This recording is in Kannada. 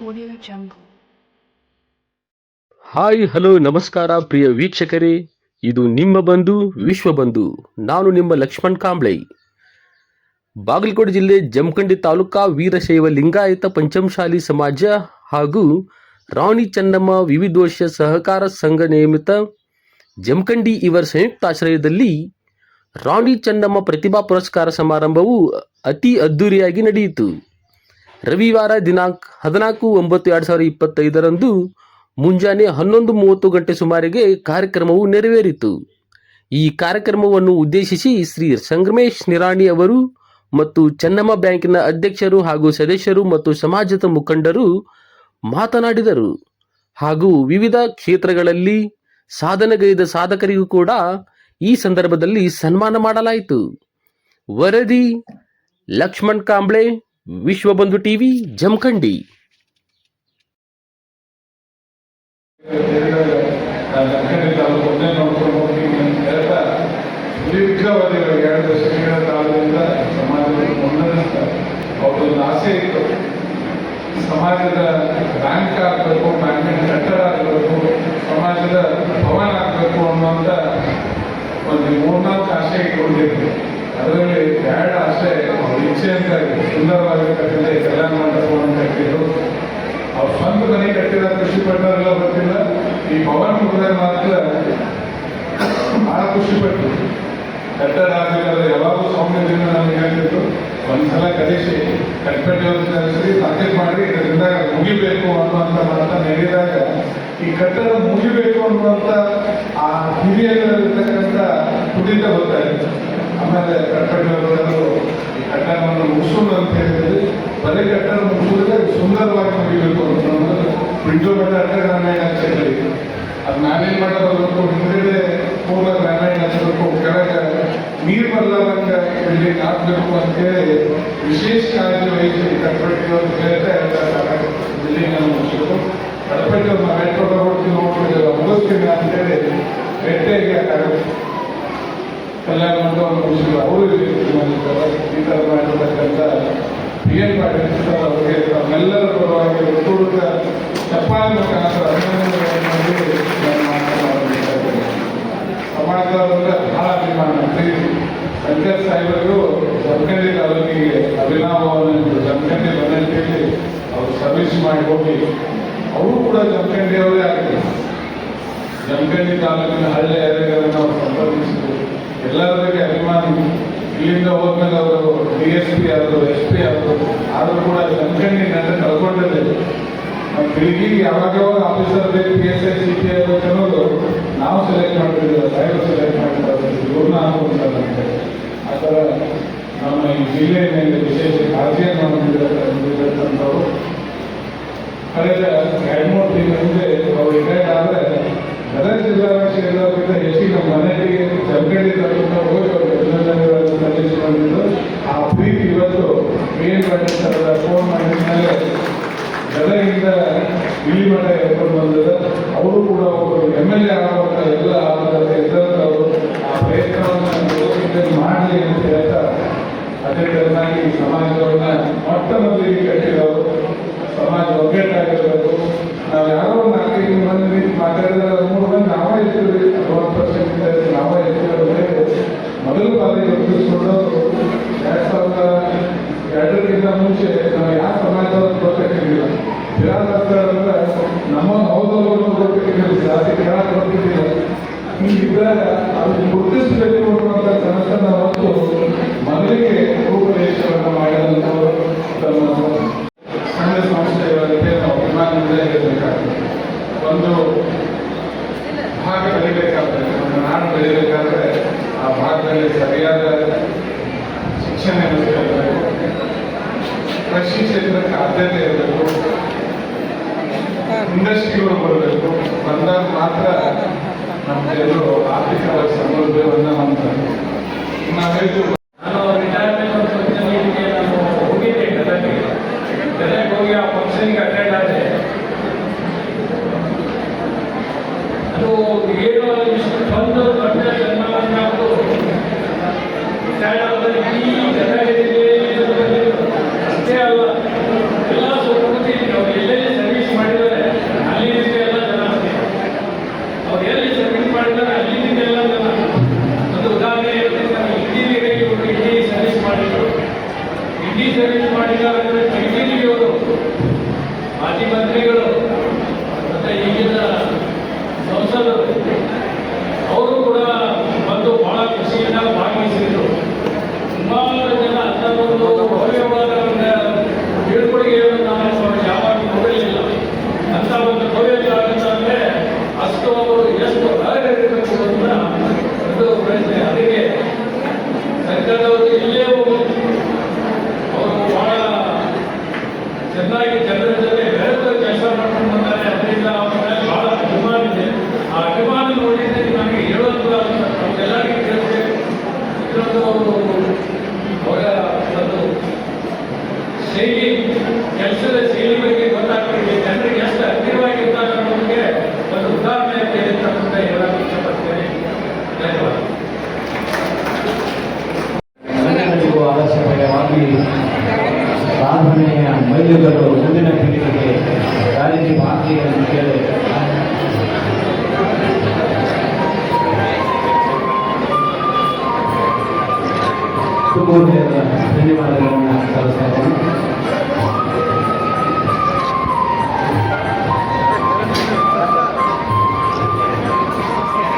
Audio Jungle. ಹಾಯ್ ಹಲೋ ನಮಸ್ಕಾರ ಪ್ರಿಯ ವೀಕ್ಷಕರೇ, ಇದು ನಿಮ್ಮ ಬಂಧು ವಿಶ್ವಬಂಧು. ನಾನು ನಿಮ್ಮ ಲಕ್ಷ್ಮಣ್ ಕಾಂಬ್ಳೆ. ಬಾಗಲಕೋಟೆ ಜಿಲ್ಲೆ ಜಮಖಂಡಿ ತಾಲೂಕಾ ವೀರಶೈವ ಲಿಂಗಾಯತ ಪಂಚಮಶಾಲಿ ಸಮಾಜ ಹಾಗೂ ರಾಣಿ ಚೆನ್ನಮ್ಮ ವಿವಿಧೋಶ ಸಹಕಾರ ಸಂಘ ನೇಮಿತ ಜಮಖಂಡಿ ಇವರ ಸಂಯುಕ್ತಾಶ್ರಯದಲ್ಲಿ ರಾಣಿ ಚೆನ್ನಮ್ಮ ಪ್ರತಿಭಾ ಪುರಸ್ಕಾರ ಸಮಾರಂಭವು ಅತಿ ಅದ್ದೂರಿಯಾಗಿ ನಡೆಯಿತು. ರವಿವಾರ ದಿನಾಂಕ 14/9/2025 ಮುಂಜಾನೆ 11:30 ಗಂಟೆ ಸುಮಾರಿಗೆ ಕಾರ್ಯಕ್ರಮವು ನೆರವೇರಿತು. ಈ ಕಾರ್ಯಕ್ರಮವನ್ನು ಉದ್ದೇಶಿಸಿ ಶ್ರೀ ಸಂಗಮೇಶ್ ನಿರಾಣಿ ಅವರು ಮತ್ತು ಚೆನ್ನಮ್ಮ ಬ್ಯಾಂಕಿನ ಅಧ್ಯಕ್ಷರು ಹಾಗೂ ಸದಸ್ಯರು ಮತ್ತು ಸಮಾಜದ ಮುಖಂಡರು ಮಾತನಾಡಿದರು. ಹಾಗೂ ವಿವಿಧ ಕ್ಷೇತ್ರಗಳಲ್ಲಿ ಸಾಧನೆಗೈದ ಸಾಧಕರಿಗೂ ಕೂಡ ಈ ಸಂದರ್ಭದಲ್ಲಿ ಸನ್ಮಾನ ಮಾಡಲಾಯಿತು. ವರದಿ ಲಕ್ಷ್ಮಣ್ ಕಾಂಬ್ಳೆ, ವಿಶ್ವಬಂಧು ಟಿವಿ, ಜಮಖಂಡಿ. ಜಮಖಂಡಿ ತಾಲೂಕು ಒಂದೇ ನೋಡ್ಕೊಂಡು ಹೋಗ್ತೀವಿ ಅಂತ ಹೇಳ್ತಾ ದೀರ್ಘಾವಧಿ 2 ದಶಕಗಳ ಕಾಲದಿಂದ ಸಮಾಜದ ಮುನ್ನಡೆಸ್ತಾರೆ. ಅವ್ರದ್ದೊಂದು ಆಸೆ ಇತ್ತು, ಸಮಾಜದ ಬ್ಯಾಂಕ್ ಆಗಬೇಕು, ಬ್ಯಾಂಕಿನ ಕಟ್ಟಡ ಆಗಬೇಕು, ಸಮಾಜದ ಭವನ ಆಗಬೇಕು ಅನ್ನುವಂಥ ಒಂದು 3-4 ಆಸೆ ಇಟ್ಕೊಂಡಿದ್ರು. ಅದರಲ್ಲಿ 2 ಆಸೆ ಅವ್ರ ಇಚ್ಛೆ ಅಂತ ಸುಂದರವಾಗಿರ್ತಕ್ಕಂಥ ಕಲ್ಯಾಣ ಮಂಟಪವನ್ನು ಕಟ್ಟಿದ್ರು. ಅವ್ರು ಸ್ವಂತ ಮನೆ ಕಟ್ಟಿದ ಖುಷಿ ಪಟ್ಟರೆಲ್ಲ ಗೊತ್ತಿಲ್ಲ, ಈ ಭವನ ಮುಗಿದಾಗ ಮಾತ್ರ ಬಹಳ ಖುಷಿ ಪಟ್ಟರು. ಕಟ್ಟಡ ಆಗಬೇಕಾದ್ರೆ ಯಾವಾಗೂ ಸೌಮ್ಯದಿಂದ ನಮ್ಗೆ ಹೇಳ್ತಿದ್ರು, ಒಂದ್ಸಲ ಕಲಿಸಿ ಕಟ್ಪಟ್ಟಿಯವ್ರನ್ನ ಕಲಿಸಿ ತಾಕೀತು ಮಾಡಿ ಇದರಿಂದ ಮುಗಿಬೇಕು ಅನ್ನುವಂಥ ಮಾತ ನಡೆದಾಗ ಈ ಕಟ್ಟಡ ಮುಗಿಬೇಕು ಅನ್ನುವಂಥ ಆ ಹಿರಿಯಲ್ಲಿರ್ತಕ್ಕಂಥ ಕುಡಿತ ಗೊತ್ತಾಯಿತು. ಆಮೇಲೆ ಕಟ್ಪಟ್ಟಿಯವರು ಈ ಕಟ್ಟಡವನ್ನು ಮುಗಿಸೋದು ಅಂತ ಹೇಳಿದ್ರೆ ಬರೀ ಕಟ್ಟಡ ಮುಗಿಸಿದ್ರೆ ಸುಂದರವಾಗಿ ಮುಗಿಬೇಕು ಅಂತ ಬಿಂಡು ಮಠ ಗ್ರಾಮೀಣ ಹಚ್ಚಿ ಅದು ಮ್ಯಾನೇಜ್ ಮಾಡೋದು ಬರಬೇಕು, ಹಿಂದೆ ಪೂರ್ವ ಗ್ರಾಮೀಣ ಹಚ್ಚಬೇಕು, ಕೆಳಗೆ ನೀರು ಬರಲಾರಂಗೆ ಬಿಲ್ಡಿಂಗ್ ಹಾಕಬೇಕು ಅಂತೇಳಿ ವಿಶೇಷ ಕಾಳಜಿ ವಹಿಸಿ ಕಟ್ಪಟ್ಟಿಯವರು ಹೇಳ್ತಾ ಇರ್ತಾರೆ. ಬಿಲ್ಡಿಂಗ್ ಅನ್ನು ಮುಗಿಸೋದು ಕಟ್ಪಟ್ಟಿಯವ್ರು ನಾವು ಮೆಟ್ರೋ ಕೊಡ್ತೀವಿ ನೋಡ್ಬಿಟ್ಟು ಮುಗಿಸ್ತೀನಿ ಅಂತೇಳಿ ಭೇಟಿಯಾಗಿ ಕಲ್ಯಾಣ ಮಂಟಪವನ್ನು ಮುಗಿಸಿದ್ರು. ಅವರು ಈ ಥರ ಮಾಡಿರ್ತಕ್ಕಂಥ PN ಪಾಟೀಲ್ ಅವರಿಗೆ ನಮ್ಮೆಲ್ಲರ ಪರವಾಗಿ ಒಟ್ಟೂರ್ಗ ಚಪ್ಪಾಳೆ ಮುಖಾಂತರ ಅಭಿನಂದನೆಗಳನ್ನು ಮಾಡಿ ನಾನು ಮಾತನಾಡಬೇಕಾಗಿದೆ. ಸಮಾಜದವರಿಂದ ಬಹಳ ಅಭಿಮಾನ. ಶಂಕರ್ ಸಾಹೇಬರು ಜಮಖಂಡಿ ತಾಲೂಕಿಗೆ ಅಭಿನವವನ್ನು ಜಮಖಂಡಿ ಬಂದಂತೇಳಿ ಅವರು ಸರ್ವಿಸ್ ಮಾಡಿ ಹೋಗಿ ಅವರು ಕೂಡ ಜಮಖಂಡಿಯವರೇ ಆಗ್ತದೆ. ಜಮಖಂಡಿ ತಾಲೂಕಿನ ಹಳ್ಳಿ ಏರಿಯಾಗಳನ್ನು ಅವರು ಸಂಪರ್ಕಿಸಿದರು. ಎಲ್ಲರಿಗೆ ಅಭಿಮಾನ. ಇಲ್ಲಿಂದ ಹೋದ್ಮೇಲೆ ಅವರು DSP ಆದರು, SP ಆದರು. ಆದರೂ ಕೂಡ ಜಮಖಂಡಿ ನನ್ನ ಕಳ್ಕೊಂಡಿರಲಿಲ್ಲ. ನಮ್ಮ ತಿರುಗಿ ಯಾವಾಗ ಆಫೀಸರ್ ಬೇಕು, PSI CPI ಅನ್ನೋದು ನಾವು ಸೆಲೆಕ್ಟ್ ಮಾಡ್ತಿದ್ದಿಲ್ಲ, ಸಾಹೇಬರು ಸೆಲೆಕ್ಟ್ ಮಾಡ್ತಾರೆ. ಇವ್ರನ್ನ ಅನ್ಕೊಂತಾರೆ. ಆ ಥರ ನಮ್ಮ ಈ ಜಿಲ್ಲೆಯಲ್ಲಿ ವಿಶೇಷ ಕಾಳಜಿಯನ್ನು ಹೊಂದಿರತಕ್ಕಂಥವ್ರು. ಕಳೆದ 2-3 ತಿಂಗಳ ಹಿಂದೆ ಅವರು ರಿಟೈರ್ಡ್ ಆದರೆ ಗದಗ ಜಿಲ್ಲಾ ಕ್ಷೇತ್ರದಿಂದ ಹೆಚ್ಚಿಗೆ ನಮ್ಮ ಮನೆಗೆ ಜಮಖಂಡಿ ತಾಲೂಕಿನ ಹೋಗಿ ಅವರು ಅಭಿನಂದನೆಗಳನ್ನು ಸಲ್ಲಿಸಿಕೊಂಡಿದ್ದು ಆ ಪ್ರೀತಿ ಇವತ್ತು PN ಪಾಟೀಲ್ ಸರ್ ಫೋನ್ ಮಾಡಿದ ಮೇಲೆ ಗದಗಿಂದ ಇಲ್ಲಿ ಮಠ ಎತ್ಕೊಂಡು ಬಂದಿದೆ. ಅವರು ಕೂಡ ಒಬ್ಬರು MLA ಆಗುವಂಥ ಎಲ್ಲ ಆಧಾರದ ಇದ್ದಂಥವರು ಆ ಪ್ರಯತ್ನವನ್ನು ಮಾಡಲಿ ಅಂತ ಹೇಳ್ತಾ ಅದೇ ತರನಾಗಿ ಸಮಾಜವನ್ನ ಮೊಟ್ಟ ಮೊದಲಿಗೆ ಕಟ್ಟಿದವರು. ಸಮಾಜ ಒಗ್ಗಟ್ಟಾಗಿರಬೇಕು. ನಾವು ಯಾರೋ 4-5 ಮಂದಿ ಮಾತಾಡಿದ್ರೆ 3 ಮಂದಿ ನಾವೇ ಇರ್ತೀವಿ, 60% ನಾವೇ ಇರ್ತೀವಿ. ಮೊದಲ ಬಾರಿ ಗುರುತಿಸ್ಕೊಂಡು 2002ಕ್ಕಿಂತ ಮುಂಚೆ ನಾವು ಯಾವ ಸಮಾಜದವ್ರು ಗೊತ್ತಾಗಿರಲಿಲ್ಲ. ವಿರಾಸಂದ್ರೆ ನಮ್ಮ ಹೌದವರು ಗೊತ್ತಿರಲಿಲ್ಲ, ಜಾತಿ ಕೇಳಕ್ಕೆ ಗೊತ್ತಿರಲಿಲ್ಲ. ಹೀಗಿದ್ದಾಗ ಅದನ್ನು ಗುರುತಿಸಬೇಕು ಅನ್ನುವಂಥ ಕನಸನ್ನು ಹೊತ್ತು ಮೊದಲಿಗೆ ರೂಪರೇಷವನ್ನು ಮಾಡಿದಂಥವರು ತಮ್ಮ ಸಂಘ ಸಂಸ್ಥೆಗಳಿಗೆ ನಾವು ಅಭಿಮಾನದಿಂದ ಇರಬೇಕಾಗ್ತದೆ. ಒಂದು ಭಾಗ ಬೆಳಿಬೇಕಾದ್ರೆ, ಒಂದು ನಾಡು ಬೆಳಿಬೇಕಾದ್ರೆ ಆ ಭಾಗದಲ್ಲಿ ಸರಿಯಾದ ಶಿಕ್ಷಣ ಇರಬೇಕು, ಕೃಷಿ ಕ್ಷೇತ್ರಕ್ಕೆ ಆದ್ಯತೆ ಇರಬೇಕು, ಇಂಡಸ್ಟ್ರಿಗಳು ಬರಬೇಕು. ಬಂದಾಗ ಮಾತ್ರ ನಮ್ಮ ಜನರು ಆರ್ಥಿಕವಾಗಿ ಸಮೃದ್ಧವನ್ನು ಹೊಂದ್ತಾರೆ. ನಾವು ಹೇಳ್ತೀವಿ, ನಾನು ರಿಟೈರ್ಮೆಂಟ್ ಮೀಟಿಂಗ್ಗೆ ನಾನು ಹೋಗಿದ್ದೆ ಗದಗಿಗೆ ಹೋಗಿ ಆ ಫಂಕ್ಷನ್ಗೆ ಅಟೆಂಡ್ ಆದೆ. ಅದು ಏನು ಇಷ್ಟು ಬಂದು ದೊಡ್ಡ ಸನ್ಮಾನ ನಾವು ರಿಟೈರ್ಡ್ ಆದಲ್ಲಿ ಈ ಗದಗದಲ್ಲಿ ಅಷ್ಟೇ ಅಲ್ಲ, ಎಲ್ಲ ಸುತ್ತಮುತ್ತ ನಾವು ಎಲ್ಲೆಲ್ಲಿ ವೈದ್ಯರು ಮುಂದಿನ ಪೀಳಿಗೆಗೆ ದಾರಿ ಆಗಲಿ ಅಂತ ಹೇಳಿ ಧನ್ಯವಾದಗಳನ್ನು ಸಲ್ಲಿಸ್ತಾ